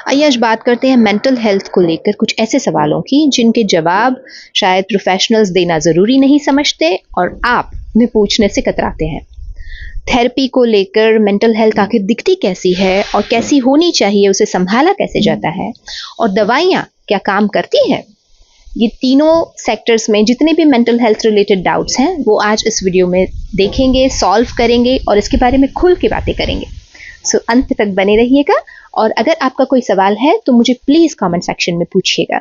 आइए आज बात करते हैं मेंटल हेल्थ को लेकर कुछ ऐसे सवालों की जिनके जवाब शायद प्रोफेशनल्स देना ज़रूरी नहीं समझते और आप उन्हें पूछने से कतराते हैं। थेरेपी को लेकर मेंटल हेल्थ आखिर दिखती कैसी है और कैसी होनी चाहिए, उसे संभाला कैसे जाता है और दवाइयाँ क्या काम करती हैं। ये तीनों सेक्टर्स में जितने भी मेंटल हेल्थ रिलेटेड डाउट्स हैं वो आज इस वीडियो में देखेंगे, सॉल्व करेंगे और इसके बारे में खुल के बातें करेंगे। सो अंत तक बने रहिएगा और अगर आपका कोई सवाल है तो मुझे प्लीज़ कमेंट सेक्शन में पूछिएगा।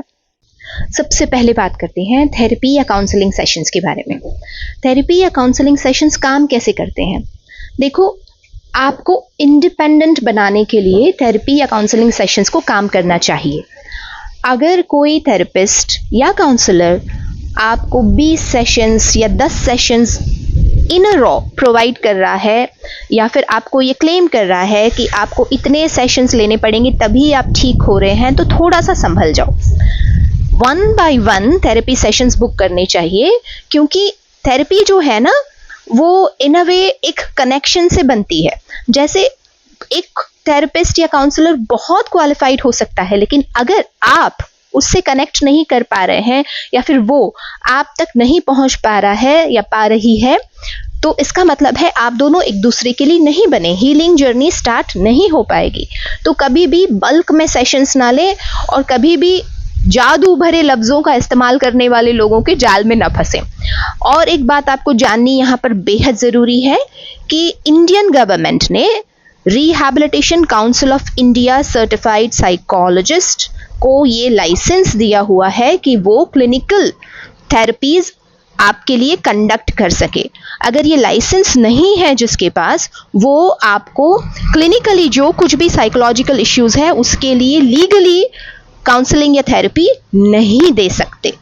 सबसे पहले बात करते हैं थेरेपी या काउंसलिंग सेशंस के बारे में। थेरेपी या काउंसलिंग सेशंस काम कैसे करते हैं? देखो, आपको इंडिपेंडेंट बनाने के लिए थेरेपी या काउंसलिंग सेशंस को काम करना चाहिए। अगर कोई थेरेपिस्ट या काउंसलर आपको 20 सेशंस या 10 sessions in a raw provide कर रहा है या फिर आपको ये क्लेम कर रहा है कि आपको इतने सेशंस लेने पड़ेंगे तभी आप ठीक हो रहे हैं, तो थोड़ा सा संभल जाओ। 1 बाय 1 थेरेपी सेशंस बुक करने चाहिए, क्योंकि थेरेपी जो है ना वो इन अ वे एक कनेक्शन से बनती है। जैसे एक थेरेपिस्ट या काउंसलर बहुत क्वालिफाइड हो सकता है, लेकिन अगर आप उससे कनेक्ट नहीं कर पा रहे हैं या फिर वो आप तक नहीं पहुंच पा रहा है या पा रही है, तो इसका मतलब है आप दोनों एक दूसरे के लिए नहीं बने, हीलिंग जर्नी स्टार्ट नहीं हो पाएगी। तो कभी भी बल्क में सेशंस ना लें और कभी भी जादू भरे लफ्जों का इस्तेमाल करने वाले लोगों के जाल में न फंसें। और एक बात आपको जाननी यहाँ पर बेहद ज़रूरी है कि इंडियन गवर्नमेंट ने rehabilitation council of India certified psychologist को ये लाइसेंस दिया हुआ है कि वो क्लिनिकल थेरेपीज आपके लिए कंडक्ट कर सके। अगर ये लाइसेंस नहीं है जिसके पास, वो आपको क्लिनिकली जो कुछ भी साइकोलॉजिकल इश्यूज है उसके लिए लीगली काउंसलिंग या थेरेपी नहीं दे सकते।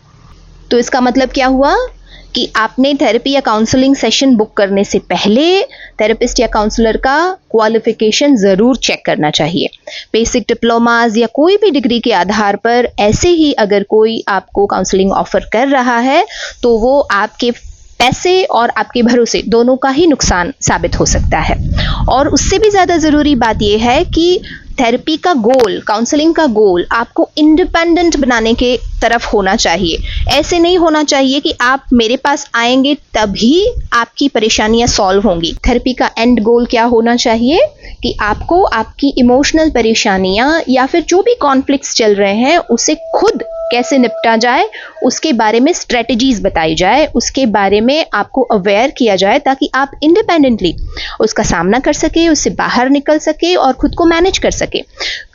तो इसका मतलब क्या हुआ कि आपने थेरेपी या काउंसलिंग सेशन बुक करने से पहले थेरेपिस्ट या काउंसलर का क्वालिफिकेशन ज़रूर चेक करना चाहिए। बेसिक डिप्लोमाज या कोई भी डिग्री के आधार पर ऐसे ही अगर कोई आपको काउंसलिंग ऑफर कर रहा है तो वो आपके पैसे और आपके भरोसे दोनों का ही नुकसान साबित हो सकता है। और उससे भी ज़्यादा ज़रूरी बात यह है कि थेरेपी का गोल, काउंसलिंग का गोल आपको इंडिपेंडेंट बनाने के तरफ होना चाहिए। ऐसे नहीं होना चाहिए कि आप मेरे पास आएंगे तभी आपकी परेशानियां सॉल्व होंगी। थेरेपी का एंड गोल क्या होना चाहिए कि आपको आपकी इमोशनल परेशानियां या फिर जो भी कॉन्फ्लिक्ट्स चल रहे हैं उसे खुद कैसे निपटा जाए, उसके बारे में स्ट्रेटजीज बताई जाए, उसके बारे में आपको अवेयर किया जाए ताकि आप इंडिपेंडेंटली उसका सामना कर सके, उससे बाहर निकल सके और खुद को मैनेज कर सके।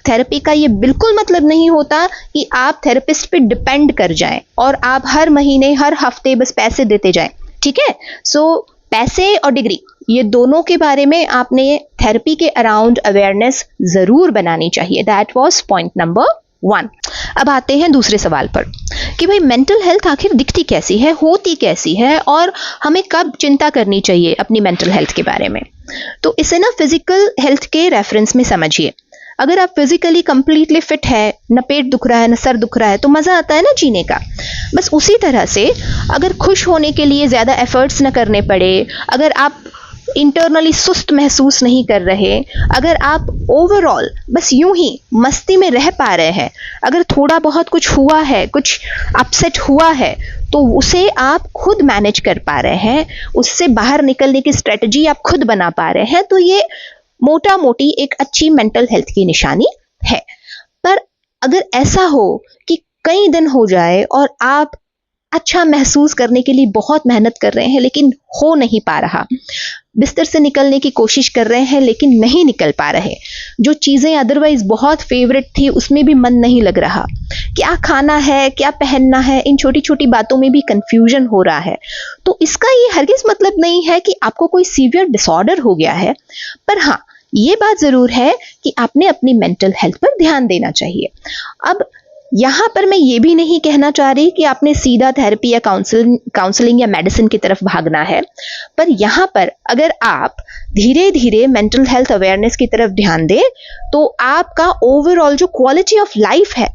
थेरेपी का ये बिल्कुल मतलब नहीं होता कि आप थेरेपिस्ट पे डिपेंड कर जाएं और आप हर महीने हर हफ्ते बस पैसे देते जाएं। ठीक है? सो पैसे और डिग्री ये दोनों के बारे में आपने थेरेपी के अराउंड अवेयरनेस जरूर बनानी चाहिए। That was point number 1। अब आते हैं दूसरे सवाल पर कि भाई मेंटल हेल्थ आखिर दिखती कैसी है, होती कैसी है और हमें कब चिंता करनी चाहिए अपनी मेंटल हेल्थ के बारे में। तो इसे ना फिजिकल हेल्थ के रेफरेंस में समझिए। अगर आप फिजिकली कंप्लीटली फिट है, न पेट दुख रहा है न सर दुख रहा है, तो मज़ा आता है ना जीने का। बस उसी तरह से अगर खुश होने के लिए ज़्यादा एफर्ट्स न करने पड़े, अगर आप इंटरनली सुस्त महसूस नहीं कर रहे, अगर आप ओवरऑल बस यूं ही मस्ती में रह पा रहे हैं, अगर थोड़ा बहुत कुछ हुआ है, कुछ अपसेट हुआ है, तो उसे आप खुद मैनेज कर पा रहे हैं, उससे बाहर निकलने की स्ट्रेटजी आप खुद बना पा रहे हैं, तो ये मोटा मोटी एक अच्छी मेंटल हेल्थ की निशानी है। पर अगर ऐसा हो कि कई दिन हो जाए और आप अच्छा महसूस करने के लिए बहुत मेहनत कर रहे हैं लेकिन हो नहीं पा रहा, बिस्तर से निकलने की कोशिश कर रहे हैं लेकिन नहीं निकल पा रहे, जो चीज़ें अदरवाइज बहुत फेवरेट थी उसमें भी मन नहीं लग रहा, क्या खाना है, क्या पहनना है, इन छोटी छोटी बातों में भी कंफ्यूजन हो रहा है, तो इसका ये हरगिज मतलब नहीं है कि आपको कोई सीवियर डिसऑर्डर हो गया है। पर हाँ, ये बात ज़रूर है कि आपने अपनी मेंटल हेल्थ पर ध्यान देना चाहिए। अब यहाँ पर मैं ये भी नहीं कहना चाह रही कि आपने सीधा थेरेपी या काउंसलिंग या मेडिसिन की तरफ भागना है, पर यहाँ पर अगर आप धीरे धीरे मेंटल हेल्थ अवेयरनेस की तरफ ध्यान दें तो आपका ओवरऑल जो क्वालिटी ऑफ लाइफ है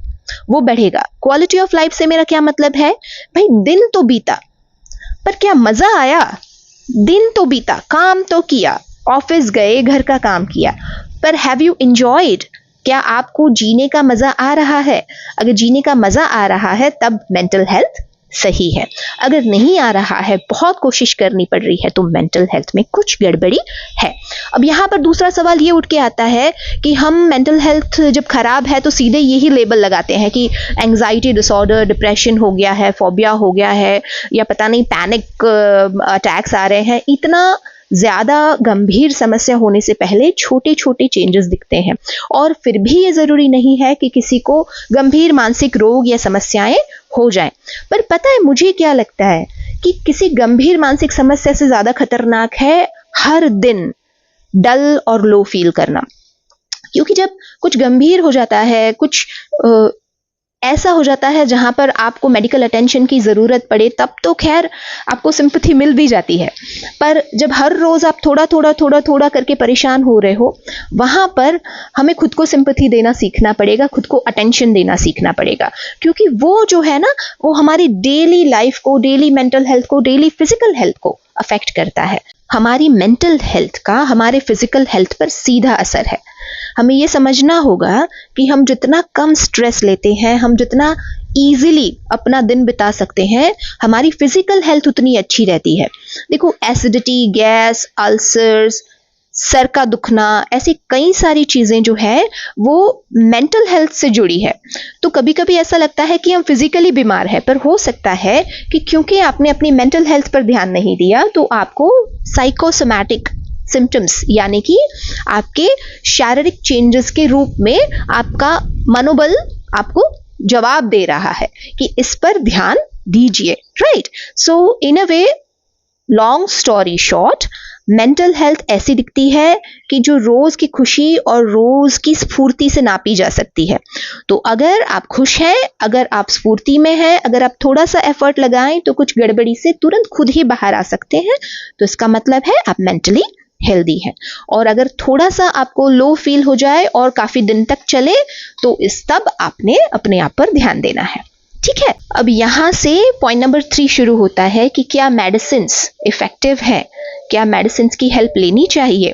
वो बढ़ेगा। क्वालिटी ऑफ लाइफ से मेरा क्या मतलब है? भाई दिन तो बीता पर क्या मजा आया? दिन तो बीता, काम तो किया, ऑफिस गए, घर का काम किया, पर हैव यू एंजॉयड क्या आपको जीने का मजा आ रहा है? अगर जीने का मजा आ रहा है तब मेंटल हेल्थ सही है। अगर नहीं आ रहा है, बहुत कोशिश करनी पड़ रही है, तो मेंटल हेल्थ में कुछ गड़बड़ी है। अब यहाँ पर दूसरा सवाल ये उठ के आता है कि हम मेंटल हेल्थ जब खराब है तो सीधे यही लेबल लगाते हैं कि एंजाइटी डिसऑर्डर, डिप्रेशन हो गया है, फोबिया हो गया है, या पता नहीं पैनिक अटैक्स आ रहे हैं। इतना ज्यादा गंभीर समस्या होने से पहले छोटे छोटे चेंजेस दिखते हैं, और फिर भी ये जरूरी नहीं है कि किसी को गंभीर मानसिक रोग या समस्याएं हो जाएं। पर पता है मुझे क्या लगता है कि किसी गंभीर मानसिक समस्या से ज्यादा खतरनाक है हर दिन डल और लो फील करना। क्योंकि जब कुछ गंभीर हो जाता है, कुछ ऐसा हो जाता है जहां पर आपको मेडिकल अटेंशन की जरूरत पड़े, तब तो खैर आपको सिंपैथी मिल भी जाती है। पर जब हर रोज आप थोड़ा थोड़ा करके परेशान हो रहे हो, वहां पर हमें खुद को सिंपैथी देना सीखना पड़ेगा, खुद को अटेंशन देना सीखना पड़ेगा। क्योंकि वो जो है ना, वो हमारी डेली लाइफ को, डेली मेंटल हेल्थ को, डेली फिजिकल हेल्थ को अफेक्ट करता है। हमारी मेंटल हेल्थ का हमारे फिजिकल हेल्थ पर सीधा असर है। हमें ये समझना होगा कि हम जितना कम स्ट्रेस लेते हैं, हम जितना इजीली अपना दिन बिता सकते हैं, हमारी फिजिकल हेल्थ उतनी अच्छी रहती है। देखो, एसिडिटी, गैस, अल्सर्स, सर का दुखना, ऐसी कई सारी चीजें जो है वो मेंटल हेल्थ से जुड़ी है। तो कभी कभी ऐसा लगता है कि हम फिजिकली बीमार हैं, पर हो सकता है कि क्योंकि आपने अपनी मेंटल हेल्थ पर ध्यान नहीं दिया, तो आपको साइकोसोमैटिक सिम्टम्स, यानी कि आपके शारीरिक चेंजेस के रूप में आपका मनोबल आपको जवाब दे रहा है कि इस पर ध्यान दीजिए, right? So in a way, long story short, mental health ऐसी दिखती है कि जो रोज की खुशी और रोज की स्फूर्ति से नापी जा सकती है। तो अगर आप खुश हैं, अगर आप स्फूर्ति में हैं, अगर आप थोड़ा सा एफर्ट लगाएं तो कुछ गड़बड़ी से तुरंत खुद ही बाहर आ सकते हैं। तो इसका मतलब है आप मेंटली हेल्दी है। और अगर थोड़ा सा आपको लो फील हो जाए और काफी दिन तक चले, तो इस तब आपने अपने आप पर ध्यान देना है। ठीक है, अब यहां से पॉइंट नंबर 3 शुरू होता है कि क्या मेडिसिन इफेक्टिव है, क्या मेडिसिन की हेल्प लेनी चाहिए।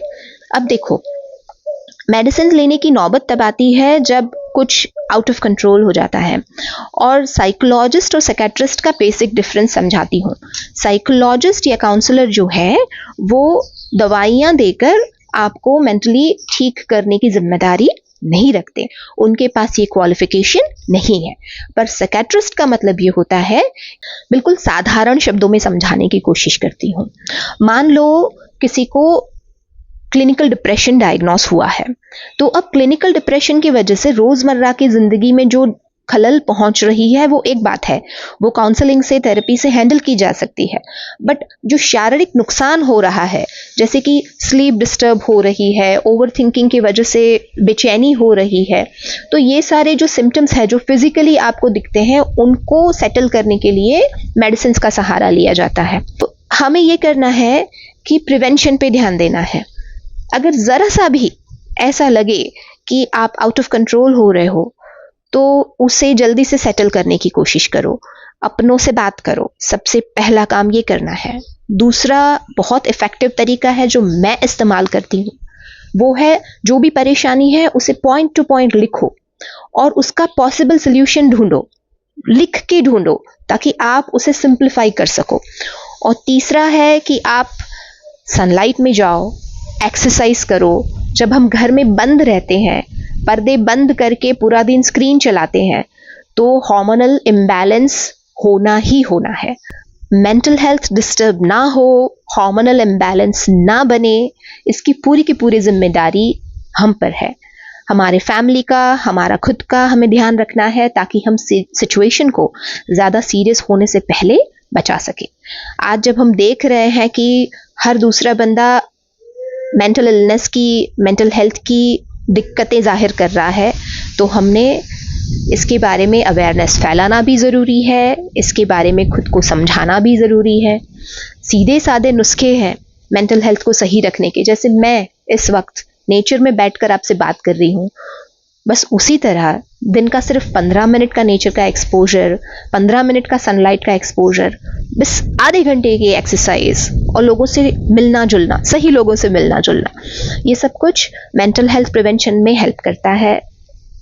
अब देखो, मेडिसिन लेने की नौबत तब आती है जब कुछ आउट ऑफ कंट्रोल हो जाता है। और साइकोलॉजिस्ट और साइकेट्रिस्ट का बेसिक डिफरेंस समझाती हूँ। साइकोलॉजिस्ट या काउंसलर जो है वो दवाइयाँ देकर आपको मेंटली ठीक करने की जिम्मेदारी नहीं रखते, उनके पास ये क्वालिफिकेशन नहीं है। पर साइकेट्रिस्ट का मतलब ये होता है, बिल्कुल साधारण शब्दों में समझाने की कोशिश करती हूँ। मान लो किसी को क्लिनिकल डिप्रेशन डायग्नोस हुआ है, तो अब क्लिनिकल डिप्रेशन की वजह से रोजमर्रा की जिंदगी में जो खलल पहुंच रही है वो एक बात है, वो काउंसलिंग से, थेरेपी से हैंडल की जा सकती है। बट जो शारीरिक नुकसान हो रहा है, जैसे कि स्लीप डिस्टर्ब हो रही है, ओवर थिंकिंग की वजह से बेचैनी हो रही है, तो ये सारे जो सिम्टम्स है जो फिजिकली आपको दिखते हैं, उनको सेटल करने के लिए मेडिसिन का सहारा लिया जाता है। तो हमें ये करना है कि प्रिवेंशन पे ध्यान देना है। अगर जरा सा भी ऐसा लगे कि आप आउट ऑफ कंट्रोल हो रहे हो, तो उसे जल्दी से सेटल करने की कोशिश करो, अपनों से बात करो। सबसे पहला काम ये करना है। दूसरा बहुत इफेक्टिव तरीका है जो मैं इस्तेमाल करती हूँ, वो है जो भी परेशानी है उसे पॉइंट टू पॉइंट लिखो और उसका पॉसिबल सोल्यूशन ढूंढो, लिख के ढूंढो, ताकि आप उसे सिंप्लीफाई कर सको। और तीसरा है कि आप सनलाइट में जाओ, एक्सरसाइज करो। जब हम घर में बंद रहते हैं, पर्दे बंद करके पूरा दिन स्क्रीन चलाते हैं, तो हार्मोनल इम्बैलेंस होना ही होना है। मेंटल हेल्थ डिस्टर्ब ना हो, हार्मोनल इम्बैलेंस ना बने, इसकी पूरी की पूरी जिम्मेदारी हम पर है। हमारे फैमिली का, हमारा खुद का हमें ध्यान रखना है, ताकि हम सिचुएशन को ज़्यादा सीरियस होने से पहले बचा सके। आज जब हम देख रहे हैं कि हर दूसरा बंदा मेंटल इलनेस की, मेंटल हेल्थ की दिक्कतें जाहिर कर रहा है, तो हमने इसके बारे में अवेयरनेस फैलाना भी ज़रूरी है, इसके बारे में खुद को समझाना भी ज़रूरी है। सीधे साधे नुस्खे हैं मेंटल हेल्थ को सही रखने के, जैसे मैं इस वक्त नेचर में बैठकर आपसे बात कर रही हूँ, बस उसी तरह दिन का सिर्फ 15 मिनट का नेचर का एक्सपोजर, 15 मिनट का सनलाइट का एक्सपोजर, बस आधे घंटे की एक्सरसाइज और लोगों से मिलना जुलना, सही लोगों से मिलना जुलना, ये सब कुछ मेंटल हेल्थ प्रिवेंशन में हेल्प करता है।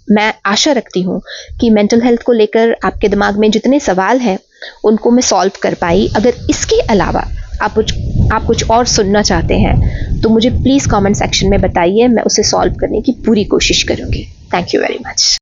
मैं आशा रखती हूँ कि मेंटल हेल्थ को लेकर आपके दिमाग में जितने सवाल हैं उनको मैं सॉल्व कर पाई। अगर इसके अलावा आप कुछ और सुनना चाहते हैं तो मुझे प्लीज़ कमेंट सेक्शन में बताइए, मैं उसे सॉल्व करने की पूरी कोशिश करूँगी। Thank you very much.